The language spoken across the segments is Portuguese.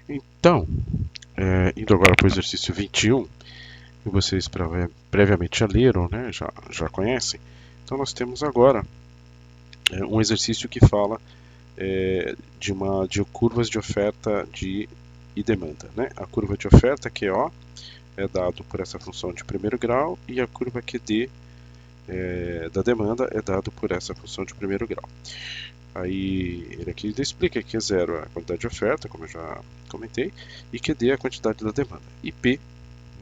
Então, indo agora para o exercício 21, que vocês previamente já leram, né, já conhecem. Então nós temos agora um exercício que fala de curvas de oferta e demanda. Né? A curva de oferta, QO, é dado por essa função de primeiro grau, e a curva QD da demanda é dado por essa função de primeiro grau. Aí ele aqui explica que Q0 é a quantidade de oferta, como eu já comentei, e QD é a quantidade da demanda. E P,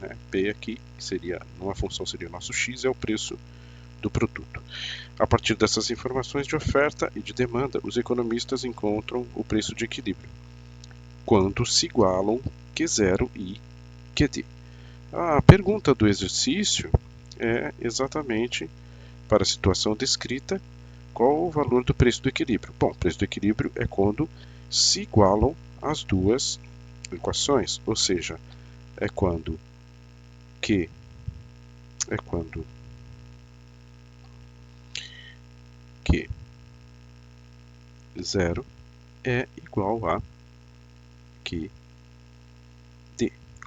né, P aqui, que seria, numa função seria o nosso X, é o preço do produto. A partir dessas informações de oferta e de demanda, os economistas encontram o preço de equilíbrio, quando se igualam Q0 e QD. A pergunta do exercício é exatamente, para a situação descrita, qual o valor do preço do equilíbrio? Bom, o preço do equilíbrio é quando se igualam as duas equações, ou seja, é quando Q é quando Q0 é igual a QD.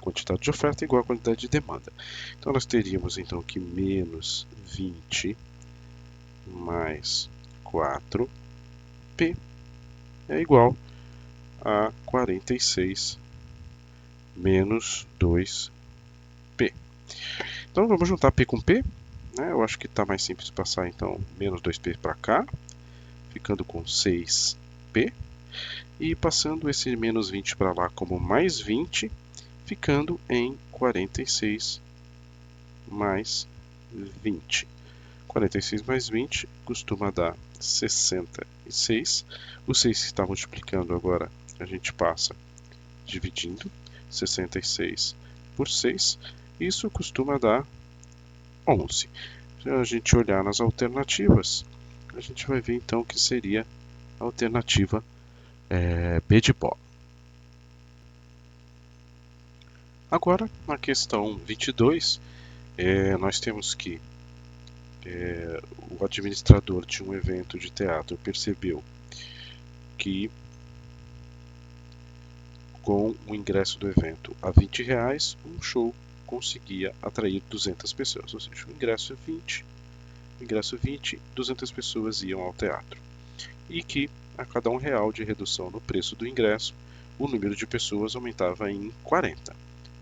Quantidade de oferta é igual a quantidade de demanda. Então nós teríamos então que menos 20 mais 4P é igual a 46 menos 2P. Então vamos juntar P com P. Né? Eu acho que está mais simples passar então menos 2P para cá, ficando com 6P. E passando esse menos 20 para lá como mais 20, ficando em 46 mais 20. 46 mais 20 costuma dar 66. O 6 que está multiplicando agora, a gente passa dividindo 66 por 6. Isso costuma dar 11. Se a gente olhar nas alternativas, a gente vai ver então que seria a alternativa B de bola. Agora, na questão 22, nós temos que o administrador de um evento de teatro percebeu que com o ingresso do evento a R$ 20, um show conseguia atrair 200 pessoas. Ou seja, o ingresso é 20, 200 pessoas iam ao teatro. E que a cada R$ 1 de redução no preço do ingresso, o número de pessoas aumentava em 40.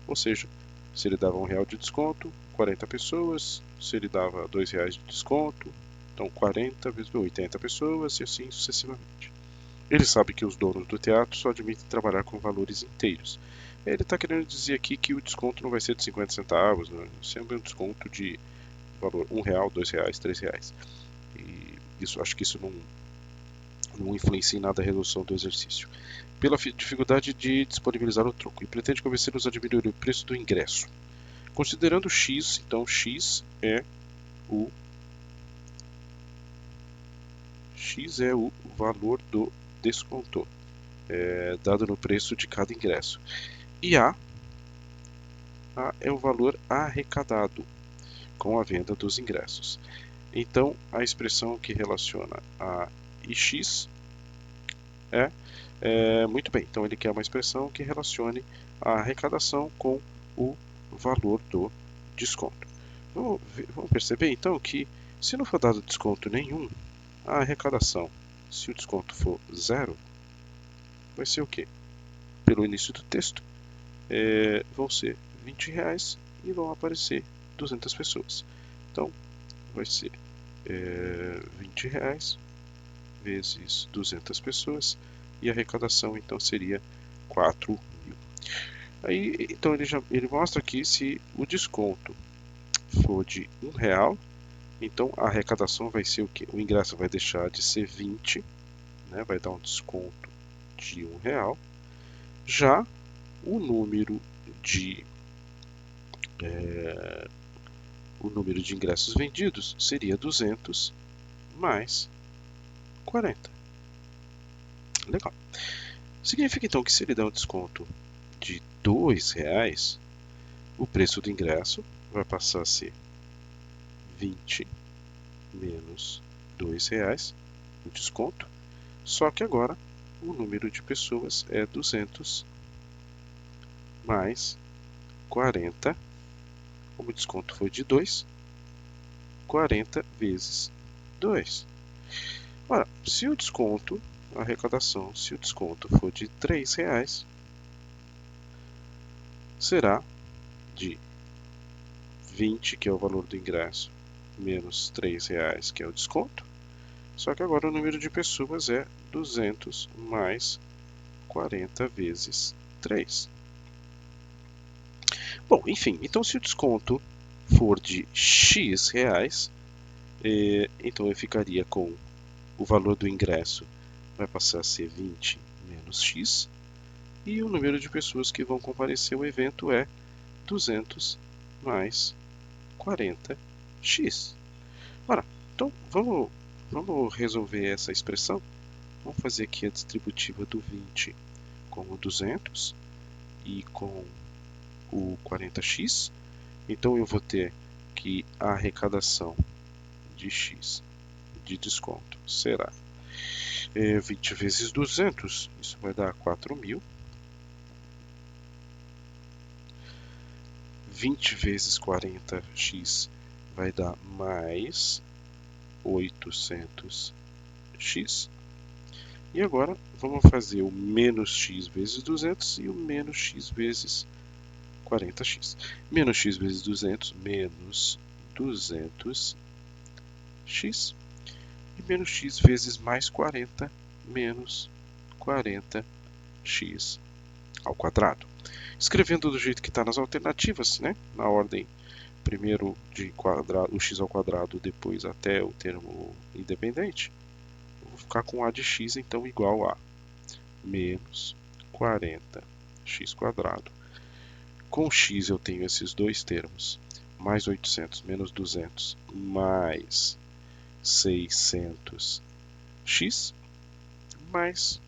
Ou seja, se ele dava R$ 1 de desconto, 40 pessoas. Se ele dava R$ 2 de desconto, então 40 vezes 80 pessoas e assim sucessivamente. Ele sabe que os donos do teatro só admitem trabalhar com valores inteiros. Ele está querendo dizer aqui que o desconto não vai ser de 50 centavos, né? Sempre um desconto de valor R$ 1, R$ 2, R$ 3. E acho que isso não influencia em nada a resolução do exercício. Pela dificuldade de disponibilizar o troco, e pretende convencê-los a diminuir o preço do ingresso. Considerando X, então X é o valor do desconto dado no preço de cada ingresso. E A é o valor arrecadado com a venda dos ingressos. Então, a expressão que relaciona A e X muito bem. Então, ele quer uma expressão que relacione a arrecadação com o valor do desconto. Vamos perceber, então, que se não for dado desconto nenhum, a arrecadação, se o desconto for zero, vai ser o quê? Pelo início do texto, vão ser R$ 20 e vão aparecer 200 pessoas. Então, vai ser R$ 20 vezes 200 pessoas e a arrecadação então seria 4.000. Aí, então ele mostra que se o desconto for de R$ 1, então a arrecadação vai ser o que? O ingresso vai deixar de ser 20, né? Vai dar um desconto de R$ 1. Já o número de ingressos vendidos seria 200 mais 40. Legal. Significa então que se ele der um desconto de R$ 2, o preço do ingresso vai passar a ser 20 menos R$ 2, o desconto, só que agora o número de pessoas é 200 mais 40, como o desconto foi de 2, 40 vezes 2. Ora, se o desconto, a arrecadação, se o desconto for de R$3, será de 20, que é o valor do ingresso, menos R$3, que é o desconto. Só que agora o número de pessoas é 200 mais 40 vezes 3. Bom, enfim, então se o desconto for de X reais, então eu ficaria com o valor do ingresso vai passar a ser 20 menos X, e o número de pessoas que vão comparecer ao evento é 200 mais 40x. Ora, então vamos resolver essa expressão. Vamos fazer aqui a distributiva do 20 com o 200 e com o 40x. Então eu vou ter que a arrecadação de x de desconto será 20 vezes 200, isso vai dar 4.000. 20 vezes 40x vai dar mais 800x. E agora vamos fazer o menos x vezes 200 e o menos x vezes 40x. Menos x vezes 200, menos 200x. E menos x vezes mais 40, menos 40x ao quadrado. Escrevendo do jeito que está nas alternativas, né? Na ordem primeiro de quadrado, o x ao quadrado, depois até o termo independente, eu vou ficar com a de x então igual a menos 40x quadrado. Com x eu tenho esses dois termos, mais 800 menos 200 mais 600x mais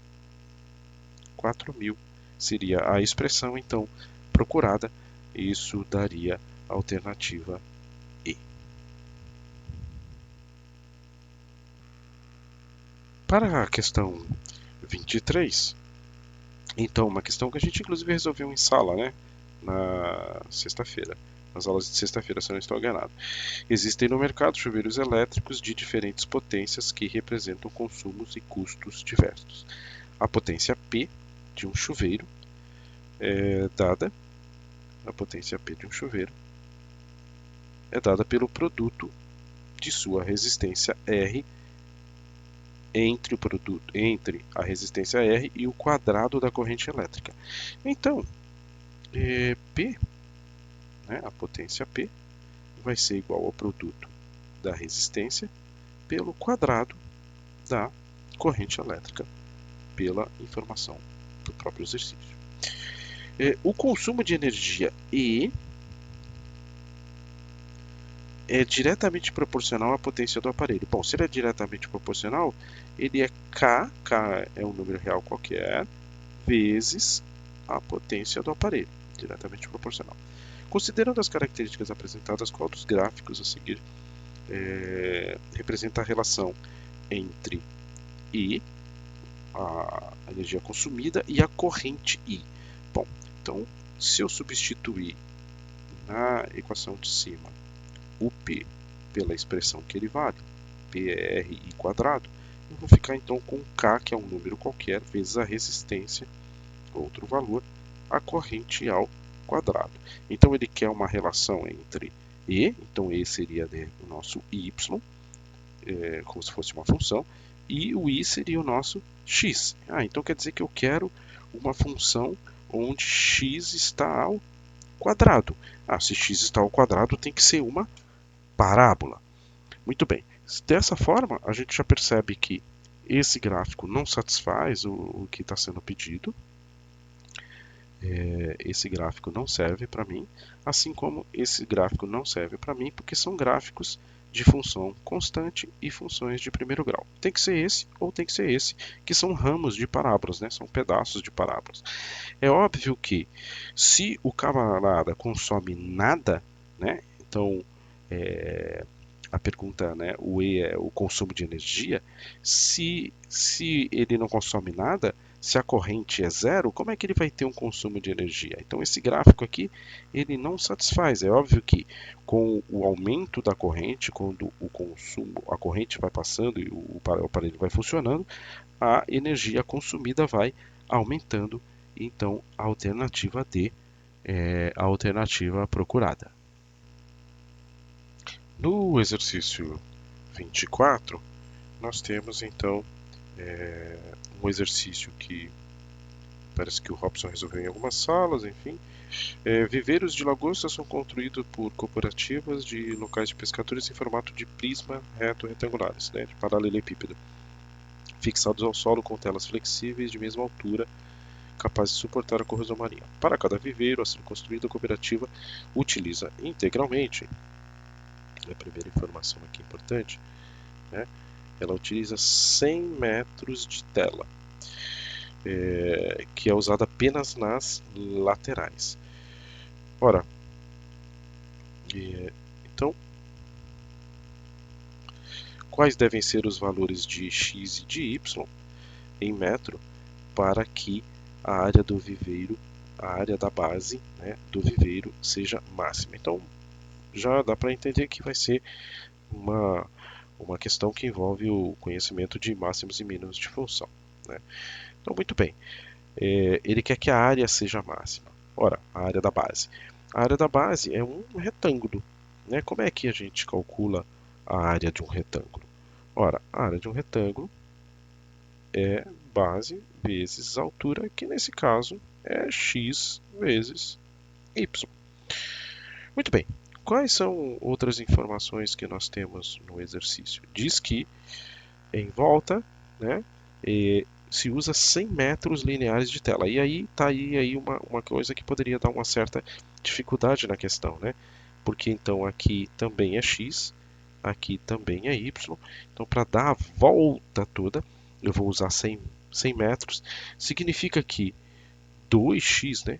4.000 seria a expressão então procurada. Isso daria a alternativa E. Para a questão 23, então uma questão que a gente inclusive resolveu em sala, né? Na sexta-feira, nas aulas de sexta-feira, se eu não estou enganado. Existem no mercado chuveiros elétricos de diferentes potências que representam consumos e custos diversos. A potência P de um chuveiro é dada, a potência P de um chuveiro é dada pelo produto de sua resistência R entre a resistência R e o quadrado da corrente elétrica. Então, P, né, a potência P, vai ser igual ao produto da resistência pelo quadrado da corrente elétrica, pela informação do próprio exercício. O consumo de energia E é diretamente proporcional à potência do aparelho. Bom, se ele é diretamente proporcional, ele é K é um número real qualquer, vezes a potência do aparelho, diretamente proporcional. Considerando as características apresentadas, qual dos gráficos a seguir representa a relação entre E, a energia consumida, e a corrente I? Bom, então, se eu substituir na equação de cima o P pela expressão que ele vale, P é RI quadrado, eu vou ficar então com K, que é um número qualquer, vezes a resistência, outro valor, a corrente ao quadrado. Então ele quer uma relação entre E, então E seria o nosso Y, como se fosse uma função, e o I seria o nosso X. Então quer dizer que eu quero uma função onde X está ao quadrado. Se X está ao quadrado, tem que ser uma parábola. Muito bem. Dessa forma, a gente já percebe que esse gráfico não satisfaz o que está sendo pedido. Esse gráfico não serve para mim, assim como esse gráfico não serve para mim, porque são gráficos de função constante e funções de primeiro grau. Tem que ser esse ou tem que ser esse, que são ramos de parábolas, né? São pedaços de parábolas. É óbvio que se o camarada consome nada, né? Então a pergunta, né, o E é o consumo de energia. Se ele não consome nada, Se a corrente é zero, como é que ele vai ter um consumo de energia? Então esse gráfico aqui, ele não satisfaz. É óbvio que com o aumento da corrente, quando o consumo, a corrente vai passando e o aparelho vai funcionando, a energia consumida vai aumentando. Então a alternativa D é a alternativa procurada. No exercício 24, nós temos então um exercício que parece que o Robson resolveu em algumas salas, enfim. Viveiros de lagosta são construídos por cooperativas de locais de pescadores em formato de prisma reto retangulares, né, de paralelepípedo, fixados ao solo com telas flexíveis de mesma altura, capazes de suportar a corrosão marinha. Para cada viveiro a ser construído, a cooperativa utiliza integralmente, a primeira informação aqui importante, né, ela utiliza 100 metros de tela, que é usada apenas nas laterais. Ora, então, quais devem ser os valores de x e de y em metro para que a área do viveiro, a área da base, né, do viveiro seja máxima? Então, já dá para entender que vai ser uma questão que envolve o conhecimento de máximos e mínimos de função, né? Então, muito bem. Ele quer que a área seja máxima. Ora, a área da base. A área da base é um retângulo, né? Como é que a gente calcula a área de um retângulo? Ora, a área de um retângulo é base vezes altura, que nesse caso é x vezes y. Muito bem. Quais são outras informações que nós temos no exercício? Diz que em volta, né, se usa 100 metros lineares de tela. E aí está aí uma coisa que poderia dar uma certa dificuldade na questão, né? Porque então aqui também é x, aqui também é y. Então para dar a volta toda, eu vou usar 100 metros. Significa que 2x, né,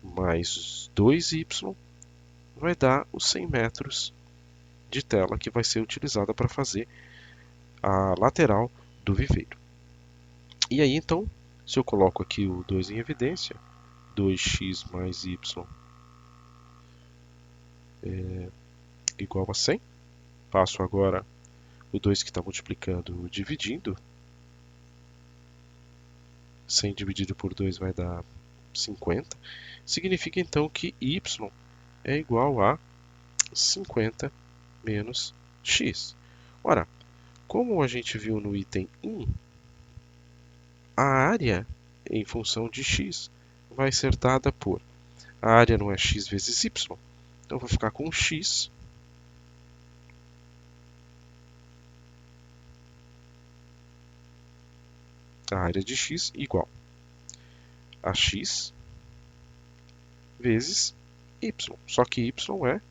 mais 2y vai dar os 100 metros de tela que vai ser utilizada para fazer a lateral do viveiro. E aí então, se eu coloco aqui o 2 em evidência, 2x mais y igual a 100, passo agora o 2 que está multiplicando dividindo, 100 dividido por 2 vai dar 50, significa então que y é igual a 50 menos x. Ora, como a gente viu no item 1, a área em função de x vai ser dada por, a área não é x vezes y, então eu vou ficar com x a área de x igual a x vezes y. Só que y é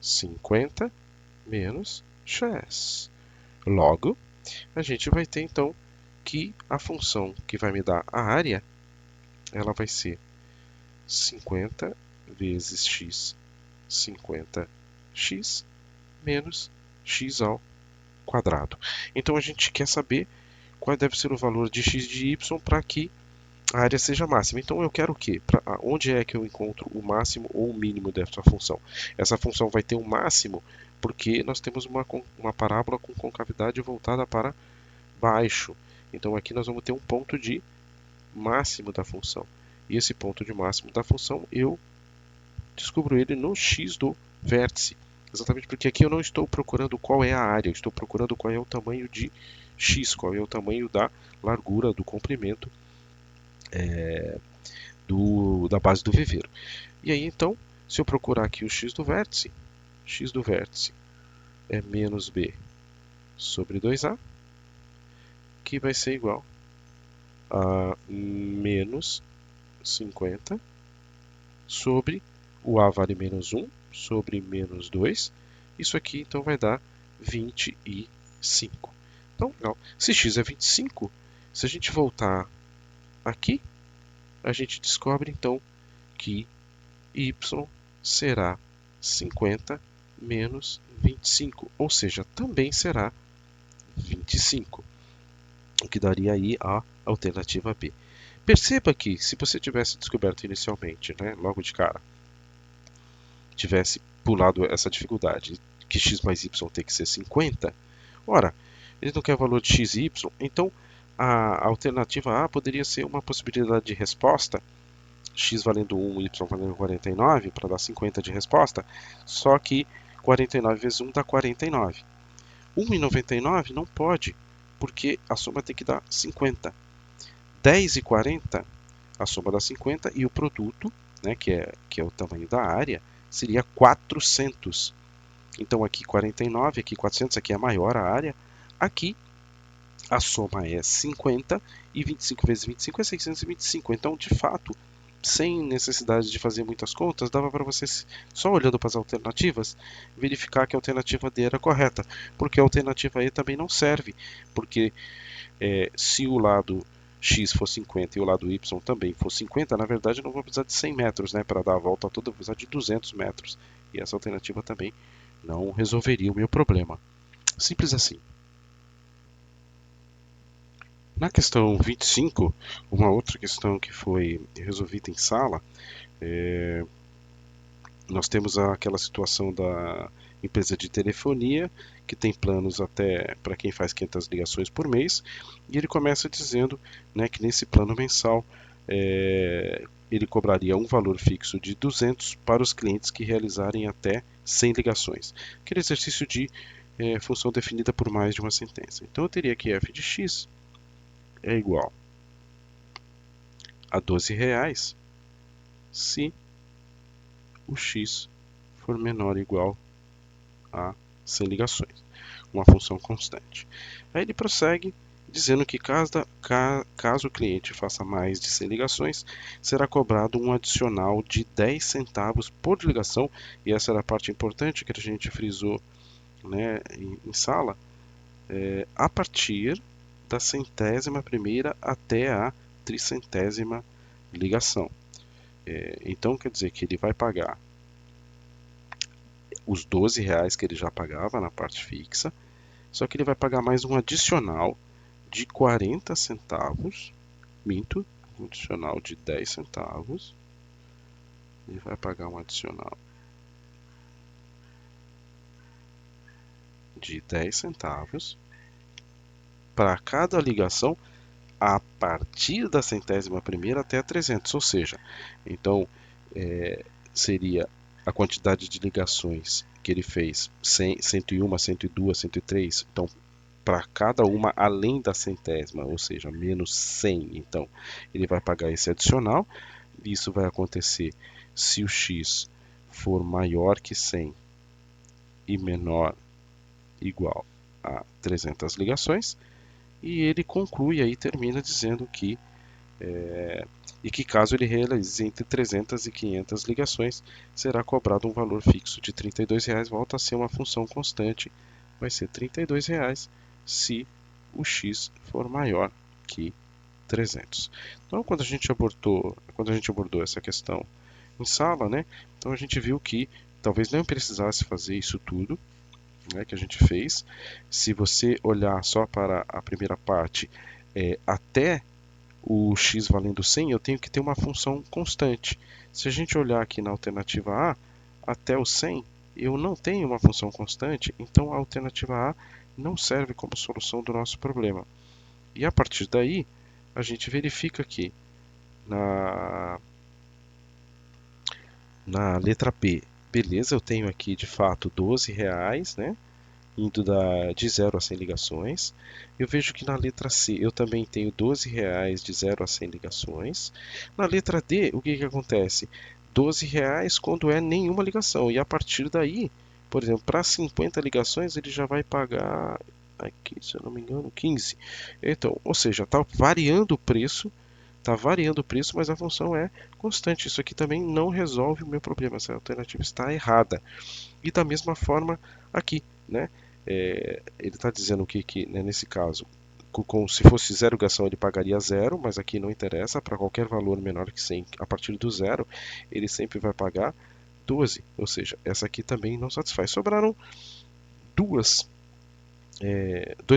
50 menos x. Logo, a gente vai ter então que a função que vai me dar a área, ela vai ser 50 vezes x, 50x menos x ao quadrado. Então a gente quer saber qual deve ser o valor de x de y para que a área seja máxima. Então eu quero o quê? Onde é que eu encontro o máximo ou o mínimo dessa função? Essa função vai ter um máximo porque nós temos uma parábola com concavidade voltada para baixo. Então aqui nós vamos ter um ponto de máximo da função. E esse ponto de máximo da função eu descubro ele no x do vértice. Exatamente porque aqui eu não estou procurando qual é a área, eu estou procurando qual é o tamanho de x, qual é o tamanho da largura, do comprimento da base do viveiro. E aí então, se eu procurar aqui o x do vértice é menos b sobre 2a, que vai ser igual a menos 50 sobre o a vale menos 1 sobre menos 2. Isso aqui então vai dar 25. Então, legal. Se x é 25, se a gente voltar aqui, a gente descobre então que y será 50 menos 25, ou seja, também será 25, o que daria aí a alternativa B. Perceba que se você tivesse descoberto inicialmente, né, logo de cara, tivesse pulado essa dificuldade, que x mais y tem que ser 50, ora, ele não quer o valor de x e y, então a alternativa A poderia ser uma possibilidade de resposta, x valendo 1, y valendo 49, para dar 50 de resposta, só que 49 vezes 1 dá 49. 1,99 não pode, porque a soma tem que dar 50. 10 e 40, a soma dá 50, e o produto, né, que é o tamanho da área, seria 400. Então aqui 49, aqui 400, aqui é maior a área. Aqui a soma é 50 e 25 vezes 25 é 625. Então, de fato, sem necessidade de fazer muitas contas, dava para você, só olhando para as alternativas, verificar que a alternativa D era correta, porque a alternativa E também não serve, porque se o lado x for 50 e o lado y também for 50, na verdade eu não vou precisar de 100 metros, né, para dar a volta toda, eu vou precisar de 200 metros. E essa alternativa também não resolveria o meu problema. Simples assim. Na questão 25, uma outra questão que foi resolvida em sala, nós temos aquela situação da empresa de telefonia, que tem planos até para quem faz 500 ligações por mês, e ele começa dizendo, né, que nesse plano mensal ele cobraria um valor fixo de 200 para os clientes que realizarem até 100 ligações. Aquele exercício de função definida por mais de uma sentença. Então eu teria que f de x é igual a R$ 12 se o x for menor ou igual a 100 ligações, uma função constante. Aí ele prossegue dizendo que caso o cliente faça mais de 100 ligações, será cobrado um adicional de 10 centavos por ligação, e essa era a parte importante que a gente frisou, né, em sala, a partir da 100ª até a 300ª ligação. Então quer dizer que ele vai pagar os R$ 12 que ele já pagava na parte fixa, só que ele vai pagar mais um adicional de 40 centavos, um adicional de 10 centavos, ele vai pagar um adicional de 10 centavos para cada ligação a partir da 100ª até a 300, ou seja, então seria a quantidade de ligações que ele fez, 100, 101, 102, 103, então para cada uma além da 100ª, ou seja, menos 100, então ele vai pagar esse adicional. Isso vai acontecer se o x for maior que 100 e menor igual a 300 ligações, e ele conclui aí, termina dizendo que e que caso ele realize entre 300 e 500 ligações, será cobrado um valor fixo de R$ 32, volta a ser uma função constante, vai ser R$ 32 se o x for maior que 300. Então, quando a gente abordou essa questão em sala, né, então a gente viu que talvez não precisasse fazer isso tudo, né, que a gente fez. Se você olhar só para a primeira parte, até o x valendo 100, eu tenho que ter uma função constante. Se a gente olhar aqui na alternativa A, até o 100, eu não tenho uma função constante, então a alternativa A não serve como solução do nosso problema. E a partir daí, a gente verifica que na letra B, beleza, eu tenho aqui de fato R$ 12, né? Indo de 0 a 100 ligações. Eu vejo que na letra C eu também tenho R$ 12 de 0 a 100 ligações. Na letra D, o que acontece? R$ 12 quando é nenhuma ligação. E a partir daí, por exemplo, para 50 ligações ele já vai pagar, aqui, se eu não me engano, 15. Então, ou seja, está variando o preço. Está variando o preço, mas a função é constante. Isso aqui também não resolve o meu problema. Essa alternativa está errada. E da mesma forma aqui, né? Ele está dizendo que né, nesse caso, se fosse zero ligação ele pagaria zero, mas aqui não interessa, para qualquer valor menor que 100, a partir do zero, ele sempre vai pagar 12, ou seja, essa aqui também não satisfaz. Sobraram dois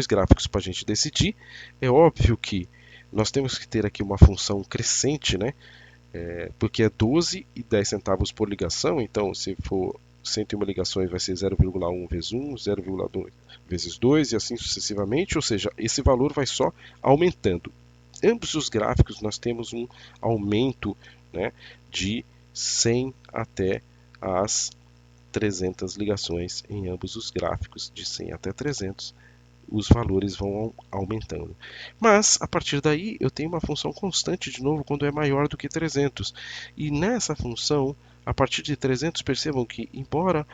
gráficos para a gente decidir. É óbvio que nós temos que ter aqui uma função crescente, né? Porque é 12 e 10 centavos por ligação, então se for 101 ligações vai ser 0,1 vezes 1, 0,2 vezes 2 e assim sucessivamente, ou seja, esse valor vai só aumentando. Ambos os gráficos nós temos um aumento, né, de 100 até as 300 ligações em ambos os gráficos, de 100 até 300 os valores vão aumentando. Mas, a partir daí, eu tenho uma função constante de novo quando é maior do que 300. E nessa função, a partir de 300, percebam que, embora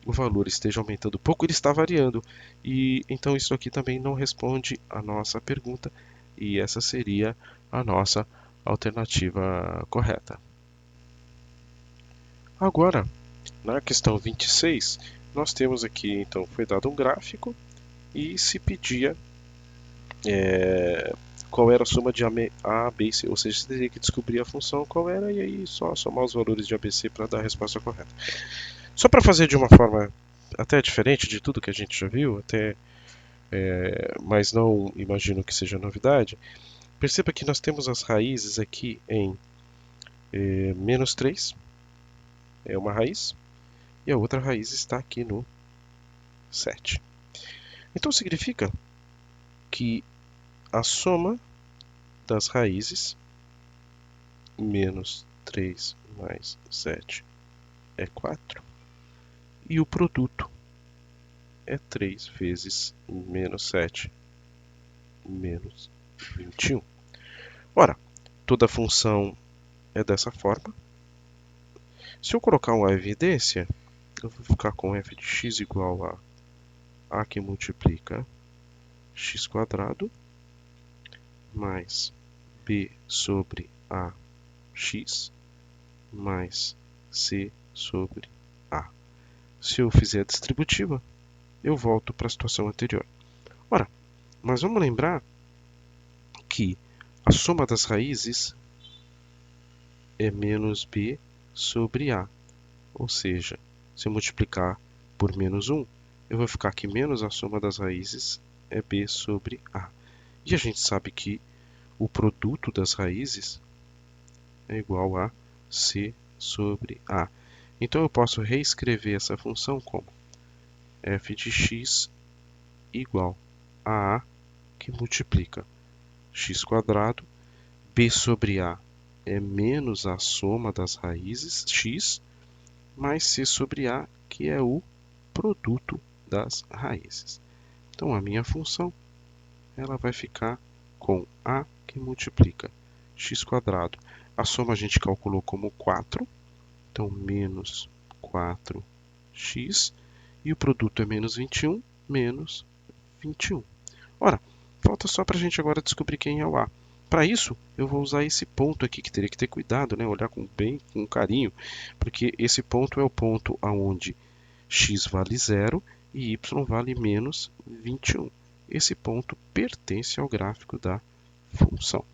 o valor esteja aumentando pouco, ele está variando. E então isso aqui também não responde a nossa pergunta. E essa seria a nossa alternativa correta. Agora, na questão 26, nós temos aqui, então, foi dado um gráfico e se pedia qual era a soma de A, B e C, ou seja, você teria que descobrir a função qual era e aí só somar os valores de A, B, C para dar a resposta correta. Só para fazer de uma forma até diferente de tudo que a gente já viu, mas não imagino que seja novidade, perceba que nós temos as raízes aqui em menos 3, é uma raiz, e a outra raiz está aqui no 7. Então significa que a soma das raízes menos 3 mais 7 é 4 e o produto é 3 vezes menos 7 menos 21. Ora, toda função é dessa forma. Se eu colocar uma evidência, eu vou ficar com f de x igual a que multiplica x quadrado mais b sobre ax mais c sobre a. Se eu fizer a distributiva, eu volto para a situação anterior. Ora, mas vamos lembrar que a soma das raízes é menos b sobre a. Ou seja, se eu multiplicar por menos 1, eu vou ficar que menos a soma das raízes é b sobre a. E a gente sabe que o produto das raízes é igual a c sobre a. Então eu posso reescrever essa função como f de x igual a A que multiplica x quadrado, b sobre a é menos a soma das raízes x, mais c sobre a, que é o produto das raízes. Então a minha função ela vai ficar com a que multiplica x quadrado. A soma a gente calculou como 4, então menos 4x, e o produto é menos 21, menos 21. Ora, falta só para a gente agora descobrir quem é o A. Para isso, eu vou usar esse ponto aqui, que teria que ter cuidado, né? Olhar com carinho, porque esse ponto é o ponto onde x vale 0 e y vale menos 21. Esse ponto pertence ao gráfico da função.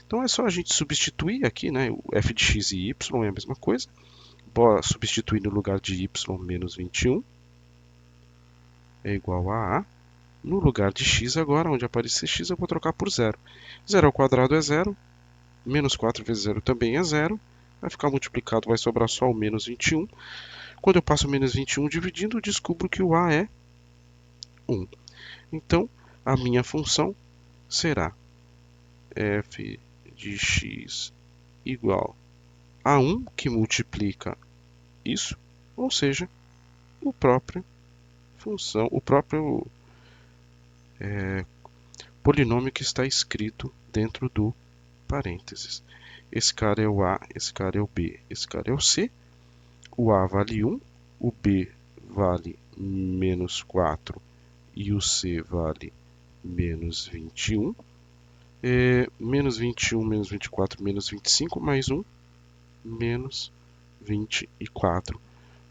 Então é só a gente substituir aqui, né? O f de x e y é a mesma coisa. Bora substituir no lugar de y menos 21 é igual a A. No lugar de x agora, onde aparecer x, eu vou trocar por 0. 0 ao quadrado é 0, menos 4 vezes 0 também é 0, vai ficar multiplicado, vai sobrar só o menos 21. Quando eu passo o menos 21 dividindo, eu descubro que o A é 1. Então, a minha função será f de x igual a 1, que multiplica isso, ou seja, o próprio polinômio que está escrito dentro do parênteses. Esse cara é o A, esse cara é o B, esse cara é o C. O A vale 1, o B vale menos 4 e o C vale menos 21. Menos 21, menos 24, menos 25, mais 1, menos 24,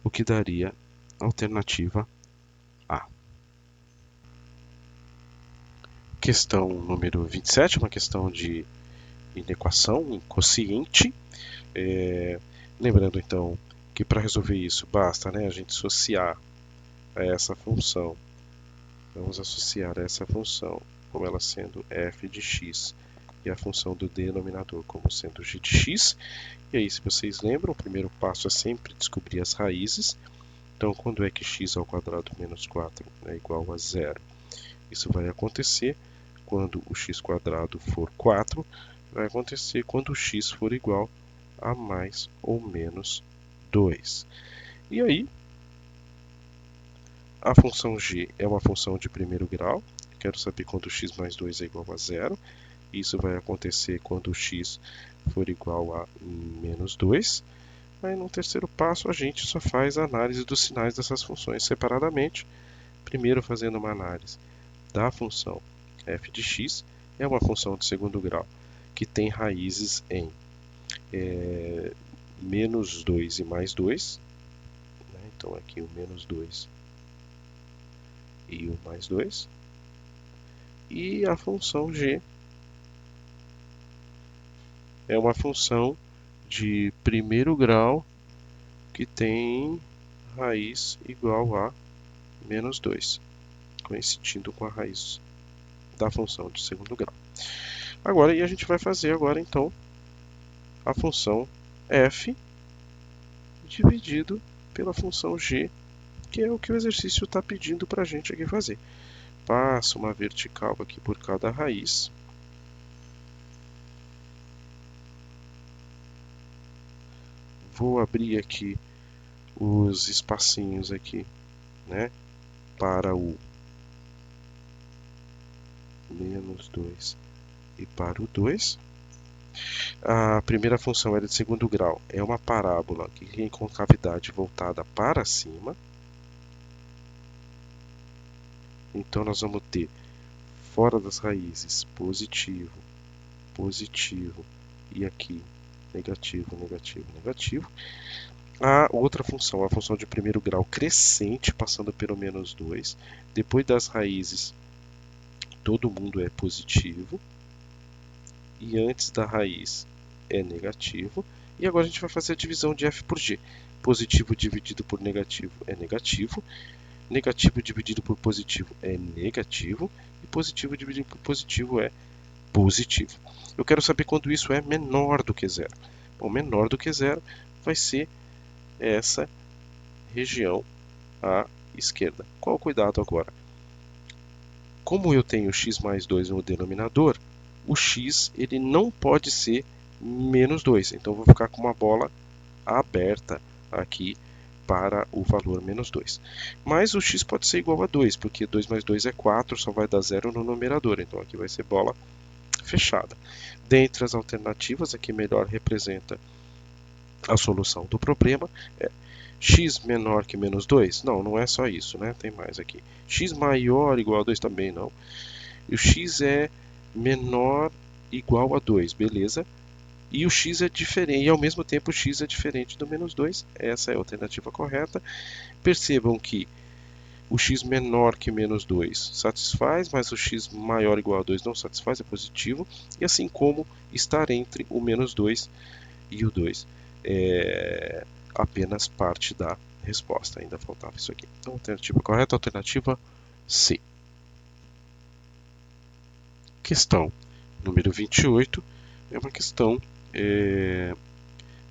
o que daria a alternativa A. Questão número 27, uma questão de inequação, um quociente. Lembrando então que para resolver isso basta, né, a gente associar a essa função. Vamos associar a essa função como ela sendo f de x e a função do denominador como sendo g de x. E aí, se vocês lembram, o primeiro passo é sempre descobrir as raízes. Então, quando é que x ao quadrado menos 4 é igual a zero? Isso vai acontecer quando o x quadrado for 4, vai acontecer quando o x for igual a mais ou menos 2. E aí, a função g é uma função de primeiro grau. Quero saber quando x mais 2 é igual a zero. Isso vai acontecer quando o x for igual a menos 2. Aí, no terceiro passo, a gente só faz a análise dos sinais dessas funções separadamente. Primeiro, fazendo uma análise da função f de x, é uma função de segundo grau que tem raízes em menos 2 e mais 2. Né? Então, aqui o menos 2 e o mais 2. E a função g é uma função de primeiro grau que tem raiz igual a menos 2, coincidindo com a raiz da função de segundo grau. Agora, e a gente vai fazer agora, então, a função f dividido pela função g, que é o que o exercício está pedindo para a gente aqui fazer. Passo uma vertical aqui por cada raiz. Vou abrir aqui os espacinhos aqui, né, para o menos 2 e para o 2. A primeira função é de segundo grau, é uma parábola que tem concavidade voltada para cima. Então, nós vamos ter fora das raízes positivo, positivo e aqui negativo, negativo, negativo. A outra função, a função de primeiro grau crescente, passando pelo menos 2. Depois das raízes, todo mundo é positivo. E antes da raiz é negativo. E agora a gente vai fazer a divisão de f por g. Positivo dividido por negativo é negativo. Negativo dividido por positivo é negativo. E positivo dividido por positivo é positivo. Eu quero saber quando isso é menor do que zero. Bom, menor do que zero vai ser essa região à esquerda. Qual o cuidado agora? Como eu tenho x mais 2 no denominador, o x ele não pode ser menos 2. Então, eu vou ficar com uma bola aberta aqui para o valor menos 2. Mas o x pode ser igual a 2, porque 2 mais 2 é 4, só vai dar 0 no numerador. Então, aqui vai ser bola fechada. Dentre as alternativas, a que melhor representa a solução do problema é x menor que menos 2? Não, não é só isso, né? Tem mais aqui. X maior ou igual a 2 também não. E o x é menor igual a 2, beleza? E o x é diferente, e ao mesmo tempo o x é diferente do menos 2. Essa é a alternativa correta. Percebam que o x menor que menos 2 satisfaz, mas o x maior ou igual a 2 não satisfaz, é positivo. E assim como estar entre o menos 2 e o 2 é apenas parte da resposta. Ainda faltava isso aqui. Então, alternativa correta, alternativa C. Questão número 28 é uma questão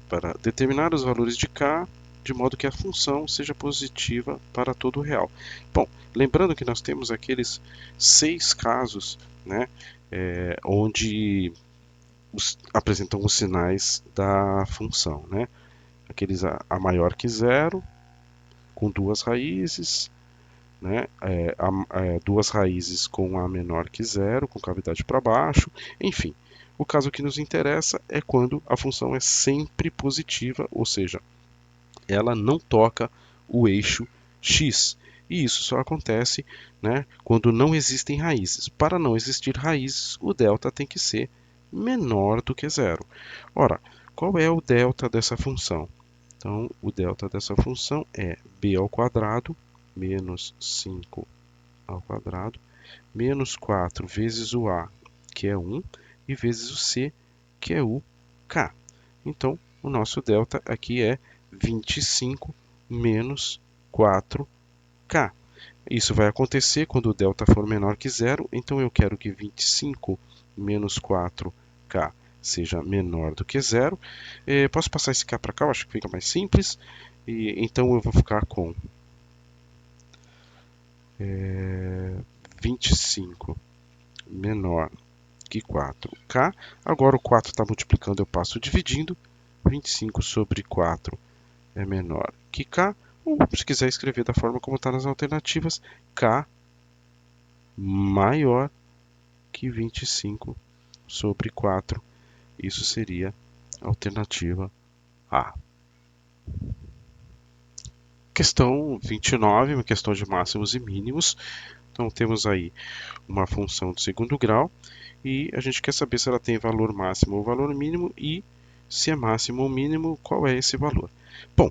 para determinar os valores de K de modo que a função seja positiva para todo real. Bom, lembrando que nós temos aqueles 6 casos, né, onde apresentam os sinais da função, né? Aqueles a maior que zero, com duas raízes, né? Duas raízes com a menor que zero, com cavidade para baixo, enfim. O caso que nos interessa é quando a função é sempre positiva, ou seja, ela não toca o eixo x. E isso só acontece, né, quando não existem raízes. Para não existir raízes, o delta tem que ser menor do que zero. Ora, qual é o delta dessa função? Então, o delta dessa função é b ao quadrado menos 5 ao quadrado menos 4 vezes o a, que é 1, e vezes o c, que é o k. Então, o nosso delta aqui é 25 menos 4k. Isso vai acontecer quando o delta for menor que zero, então eu quero que 25 menos 4k seja menor do que zero. Posso passar esse k para cá, eu acho que fica mais simples. Então eu vou ficar com 25 menor que 4k. Agora o 4 está multiplicando, eu passo dividindo. 25 sobre 4 é menor que k. Ou se quiser escrever da forma como está nas alternativas, k maior que 25 sobre 4. Isso seria a alternativa A. Questão 29, uma questão de máximos e mínimos. Então temos aí uma função de segundo grau e a gente quer saber se ela tem valor máximo ou valor mínimo e se é máximo ou mínimo, qual é esse valor. Bom,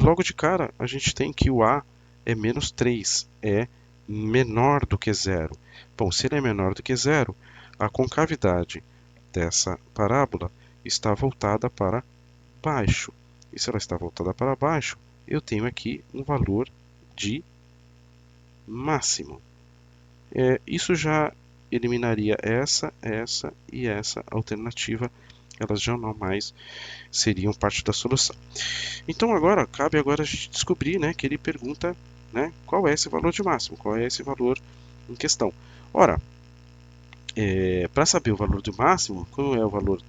logo de cara a gente tem que o A é menos 3, é menor do que zero. Bom, se ele é menor do que zero, a concavidade dessa parábola está voltada para baixo. E se ela está voltada para baixo, eu tenho aqui um valor de máximo. Isso já eliminaria essa e essa alternativa. Elas já não mais seriam parte da solução. Então agora, cabe agora a gente descobrir, né, que ele pergunta, né, qual é esse valor de máximo, qual é esse valor em questão. Ora, para saber o valor de máximo, qual é o valor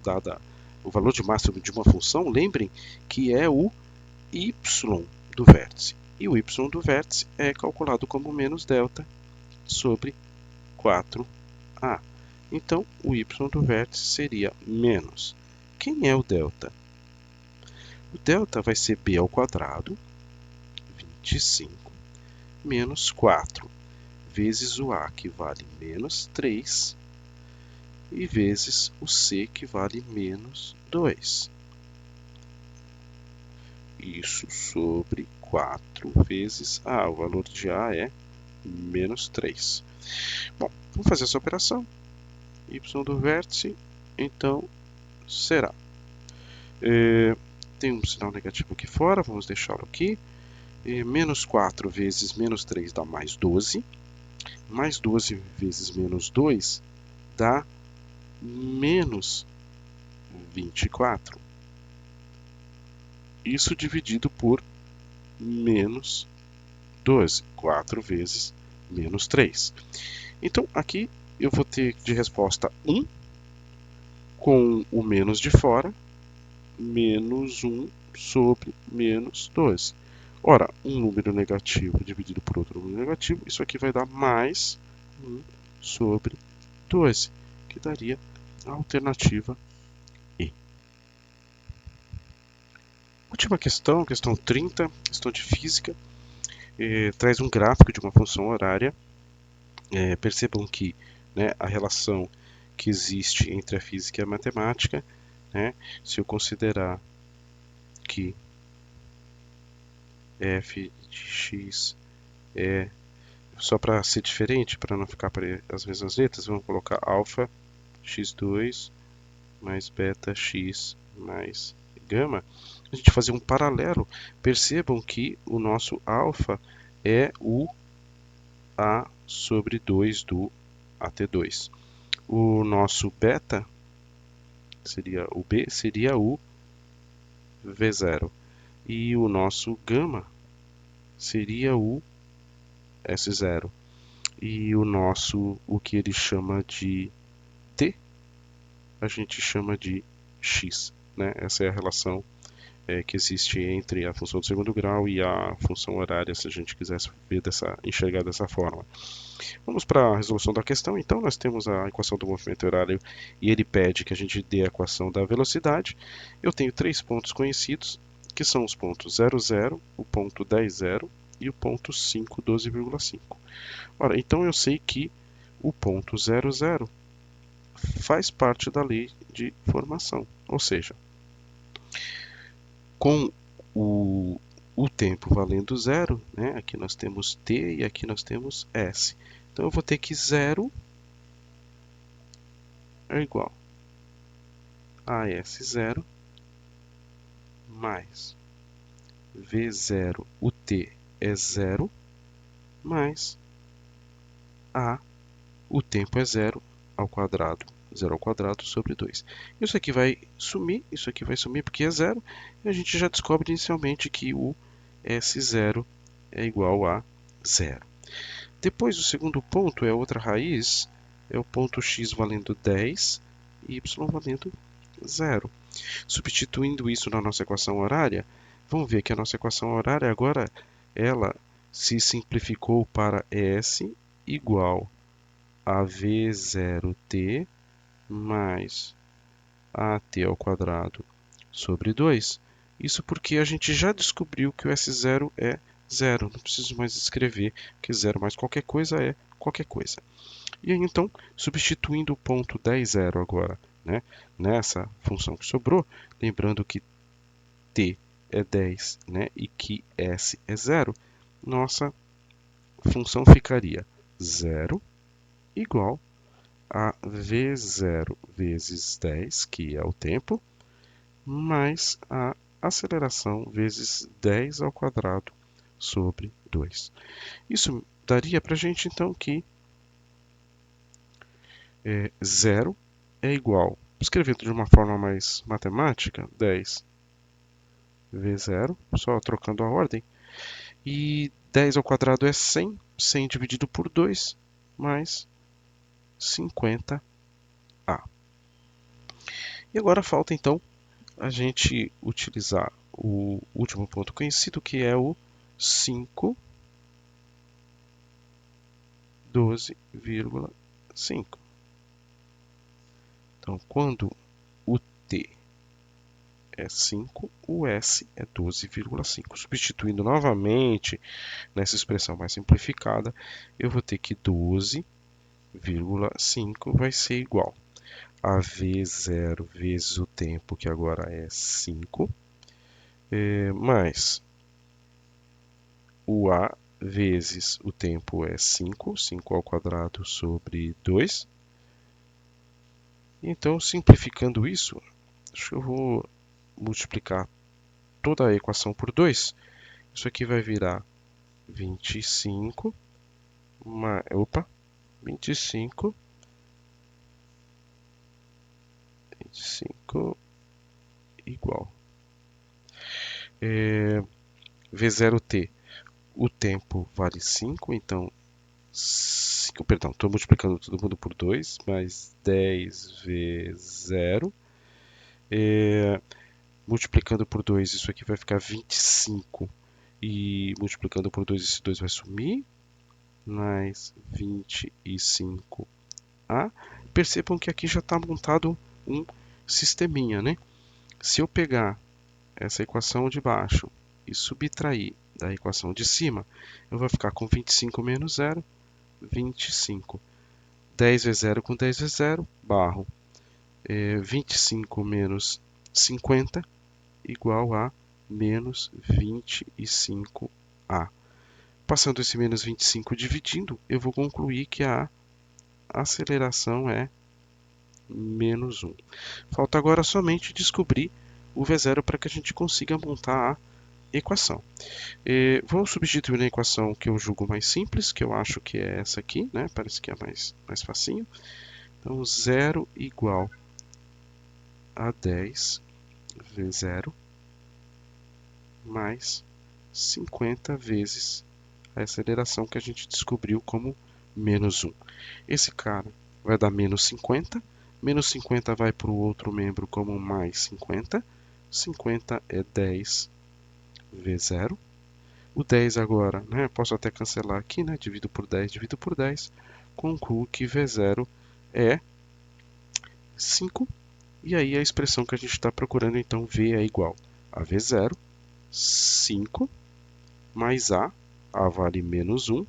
o valor de máximo de uma função, lembrem que é o y do vértice. E o y do vértice é calculado como menos delta sobre 4a. Então, o y do vértice seria menos. Quem é o delta? O delta vai ser b ao quadrado, 25, menos 4, vezes o a, que vale menos 3, e vezes o c, que vale menos 2. Isso sobre 4 vezes a. O valor de a é menos 3. Bom, vamos fazer essa operação. Y do vértice, então, será. Tem um sinal negativo aqui fora, vamos deixá-lo aqui. Menos 4 vezes menos 3 dá mais 12. Mais 12 vezes menos 2 dá menos 24. Isso dividido por menos 12. 4 vezes menos 3. Então, aqui eu vou ter de resposta 1 com o menos de fora, menos 1 sobre menos 12. Ora, um número negativo dividido por outro número negativo, isso aqui vai dar mais 1 sobre 12, que daria a alternativa E. Última questão, questão 30, questão de física, traz um gráfico de uma função horária. Percebam que, né, a relação que existe entre a física e a matemática, né, se eu considerar que f de x é, só para ser diferente, para não ficar as mesmas letras, vamos colocar alfa x2 mais beta x mais gama. A gente fazer um paralelo, percebam que o nosso alfa é o a sobre 2 do AT2. O nosso beta seria o B, seria o V0. E o nosso gama seria o S0. E o nosso, o que ele chama de T, a gente chama de X. Né? Essa é a relação que existe entre a função de segundo grau e a função horária, se a gente quisesse enxergar dessa forma. Vamos para a resolução da questão. Então, nós temos a equação do movimento horário e ele pede que a gente dê a equação da velocidade. Eu tenho 3 pontos conhecidos, que são os pontos 0, 0, o ponto 10, 0 e o ponto 5, 12,5. Ora, então eu sei que o ponto 0, 0 faz parte da lei de formação, ou seja, com o tempo valendo zero, né? Aqui nós temos t e aqui nós temos s. Então eu vou ter que 0 é igual a S0 mais V0, o t é 0, mais a, o tempo é 0, ao quadrado, 0 ao quadrado sobre 2. Isso aqui vai sumir porque é zero, e a gente já descobre inicialmente que o S0 é igual a zero. Depois, o segundo ponto é outra raiz, é o ponto x valendo 10 e y valendo 0. Substituindo isso na nossa equação horária, vamos ver que a nossa equação horária agora ela se simplificou para S igual a V0t mais AT ao quadrado sobre 2. Isso porque a gente já descobriu que o S0 é zero. Não preciso mais escrever que zero mais qualquer coisa é qualquer coisa. E aí, então, substituindo o ponto 10, 0 agora, né, nessa função que sobrou, lembrando que t é 10, né, e que s é 0, nossa função ficaria 0 igual a V0 vezes 10, que é o tempo, mais a aceleração vezes 10 ao quadrado sobre 2. Isso daria para a gente, então, que 0 é igual, escrevendo de uma forma mais matemática, 10 vezes 0, só trocando a ordem, e 10 ao quadrado é 100, 100 dividido por 2, mais 50A. E agora falta, então, a gente utilizar o último ponto conhecido, que é o 5, 12,5. Então, quando o t é 5, o s é 12,5. Substituindo novamente nessa expressão mais simplificada, eu vou ter que 12,5 vai ser igual a V0 vezes o tempo, que agora é 5, mais o A vezes o tempo é 5, 5 ao quadrado sobre 2. Então, simplificando isso, acho que eu vou multiplicar toda a equação por 2. Isso aqui vai virar 25, 25 igual. V0t, o tempo vale 5, então 5, perdão, estou multiplicando todo mundo por 2, mais 10 vezes 0. Multiplicando por 2, isso aqui vai ficar 25. E multiplicando por 2, esse 2 vai sumir. Mais 25A. Percebam que aqui já está montado um sisteminha, né? Se eu pegar essa equação de baixo e subtrair da equação de cima, eu vou ficar com 25 menos 0, 25. 10 vezes 0 com 10 vezes 0, barro. 25 menos 50 igual a menos 25A. Passando esse menos 25 dividindo, eu vou concluir que a aceleração é menos 1. Falta agora somente descobrir o V0 para que a gente consiga montar a equação. Vou substituir na equação que eu julgo mais simples, que eu acho que é essa aqui, né? Parece que é mais facinho. Então, 0 igual a 10 V0 mais 50 vezes a aceleração que a gente descobriu como menos 1. Esse cara vai dar menos 50. Menos 50 vai para o outro membro como mais 50. 50 é 10 V0. O 10 agora, né, posso até cancelar aqui, né, divido por 10, divido por 10. Concluo que V0 é 5. E aí a expressão que a gente está procurando, então, V é igual a V0, 5, mais A vale menos 1,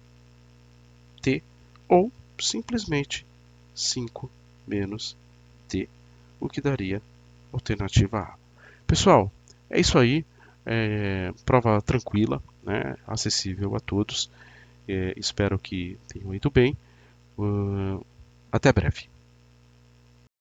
T, ou simplesmente 5 menos T, o que daria a alternativa A. Pessoal, é isso aí. Prova tranquila, né, acessível a todos. Espero que tenham ido bem. Até breve.